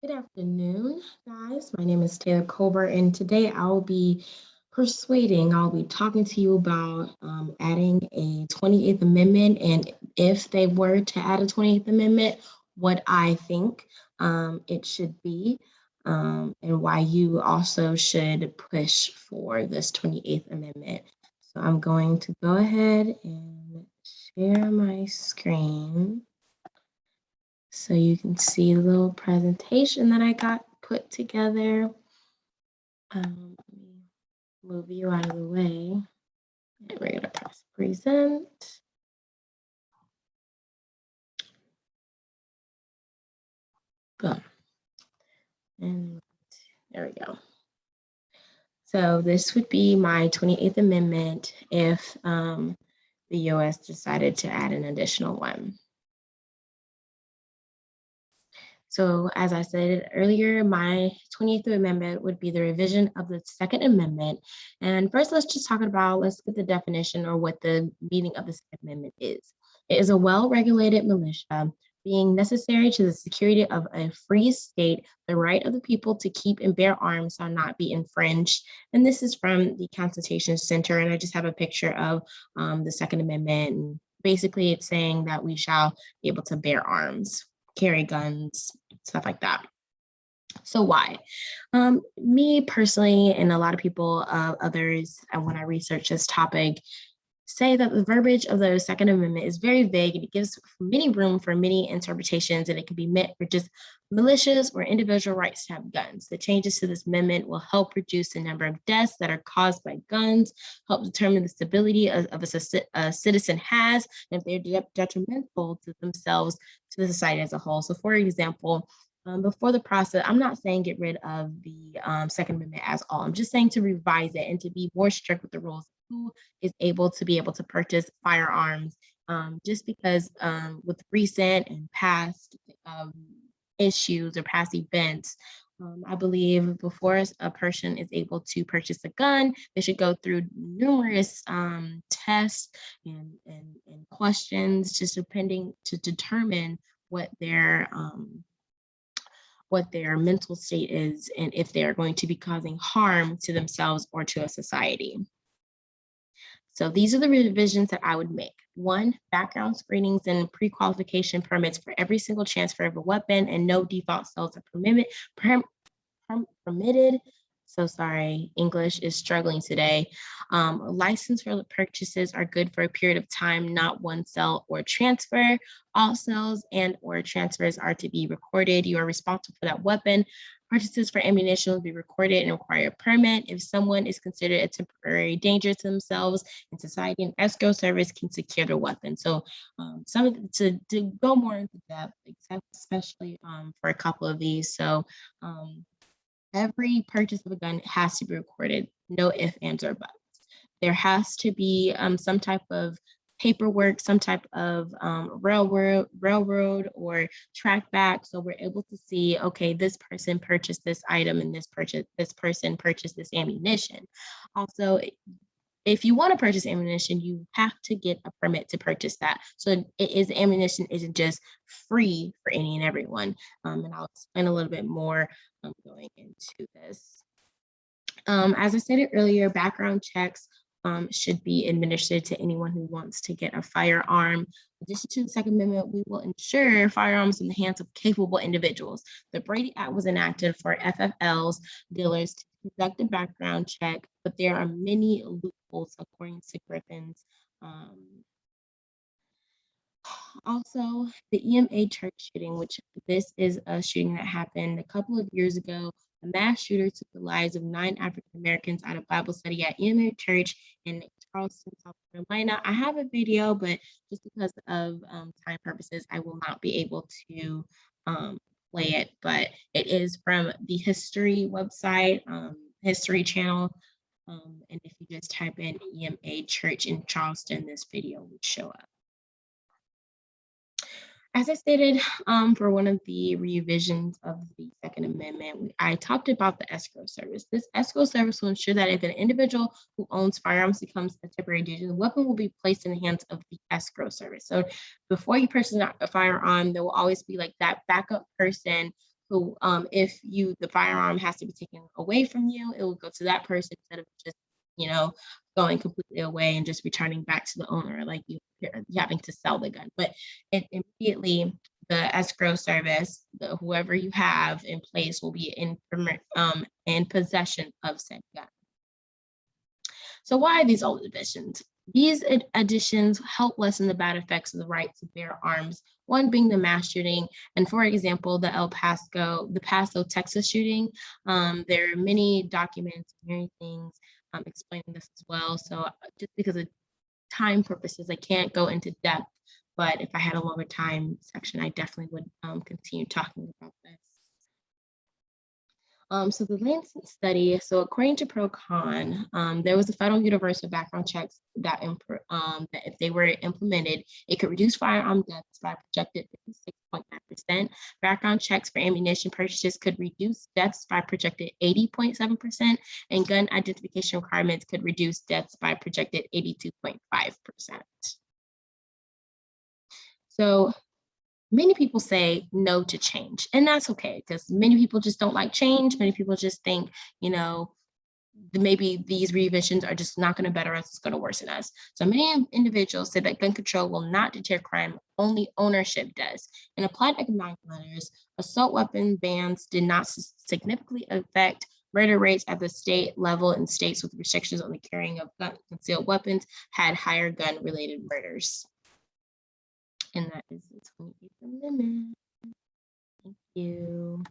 Good afternoon, guys. My name is Taylor Colbert, and today I'll be talking to you about adding a 28th Amendment, and if they were to add a 28th Amendment, what I think it should be, and why you also should push for this 28th Amendment. So I'm going to go ahead and share my screen so you can see the little presentation that I got put together. Let me move you out of the way. And we're gonna press present. Boom. And there we go. So this would be my 28th Amendment if the US decided to add an additional one. So as I said earlier, my 28th Amendment would be the revision of the Second Amendment. And first, let's get the definition or what the meaning of the Second Amendment is. It is a well-regulated militia being necessary to the security of a free state. The right of the people to keep and bear arms shall not be infringed. And this is from the Constitution Center. And I just have a picture of the Second Amendment. And basically, it's saying that we shall be able to bear arms, carry guns, stuff like that. So why? Me personally, and a lot of people, others, and when I research this topic, say that the verbiage of the Second Amendment is very vague and it gives many room for many interpretations, and it can be meant for just militias or individual rights to have guns. The changes to this amendment will help reduce the number of deaths that are caused by guns, help determine the stability of a citizen has, and if they're detrimental to themselves, to the society as a whole. So for example, before the process, I'm not saying get rid of the Second Amendment as all. I'm just saying to revise it and to be more strict with the rules. Who is able to purchase firearms? Just because with recent and past issues or past events, I believe before a person is able to purchase a gun, they should go through numerous tests and questions, just depending to determine what their mental state is and if they are going to be causing harm to themselves or to a society. So these are the revisions that I would make. 1, background screenings and pre-qualification permits for every single transfer of a weapon, and no default sales are permitted. So sorry, English is struggling today. License for purchases are good for a period of time, not one sale or transfer. All sales and or transfers are to be recorded. You are responsible for that weapon. Purchases for ammunition will be recorded and require a permit. If someone is considered a temporary danger to themselves and society, an escrow service can secure their weapon. So to go more into depth, especially for a couple of these. So every purchase of a gun has to be recorded, no ifs, ands, or buts. There has to be some type of paperwork, some type of railroad or track back, so we're able to see, okay, this person purchased this item and this person purchased this ammunition. Also, if you want to purchase ammunition, you have to get a permit to purchase that. So ammunition isn't just free for any and everyone. And I'll explain a little bit more going into this. As I stated earlier, background checks should be administered to anyone who wants to get a firearm. In addition to the Second Amendment, we will ensure firearms in the hands of capable individuals. The Brady Act was enacted for FFLs, dealers, to conduct a background check, but there are many loopholes according to Griffin's. Also, the EMA church shooting, which this is a shooting that happened a couple of years ago. A mass shooter took the lives of 9 African Americans at a Bible study at EMA Church in Charleston, South Carolina. I have a video, but just because of time purposes, I will not be able to play it. But it is from the History website, History channel. And if you just type in EMA Church in Charleston, this video would show up. As I stated, for one of the revisions of the Second Amendment, I talked about the escrow service. This escrow service will ensure that if an individual who owns firearms becomes a temporary danger, the weapon will be placed in the hands of the escrow service. So before you purchase a firearm, there will always be like that backup person who, if the firearm has to be taken away from you, it will go to that person instead of just, going completely away and just returning back to the owner, like you having to sell the gun. But it immediately the escrow service, whoever you have in place will be in possession of said gun. So why are these old additions? These additions help lessen the bad effects of the right to bear arms, one being the mass shooting. And for example, the Paso, Texas shooting. There are many documents, many things explaining this as well. So just because of time purposes, I can't go into depth, but if I had a longer time section, I definitely would continue talking about this. So the Lancet study, so according to ProCon, there was a federal universal background checks that if they were implemented, it could reduce firearm deaths by a projected 56.9%. Background checks for ammunition purchases could reduce deaths by projected 80.7%, and gun identification requirements could reduce deaths by projected 82.5%. So many people say no to change, and that's okay because many people just don't like change. Many people just think, maybe these revisions are just not going to better us, it's going to worsen us. So many individuals say that gun control will not deter crime, only ownership does. In applied economic matters, assault weapon bans did not significantly affect murder rates at the state level, and states with restrictions on the carrying of concealed weapons had higher gun-related murders. And that is the 28th Amendment. Thank you.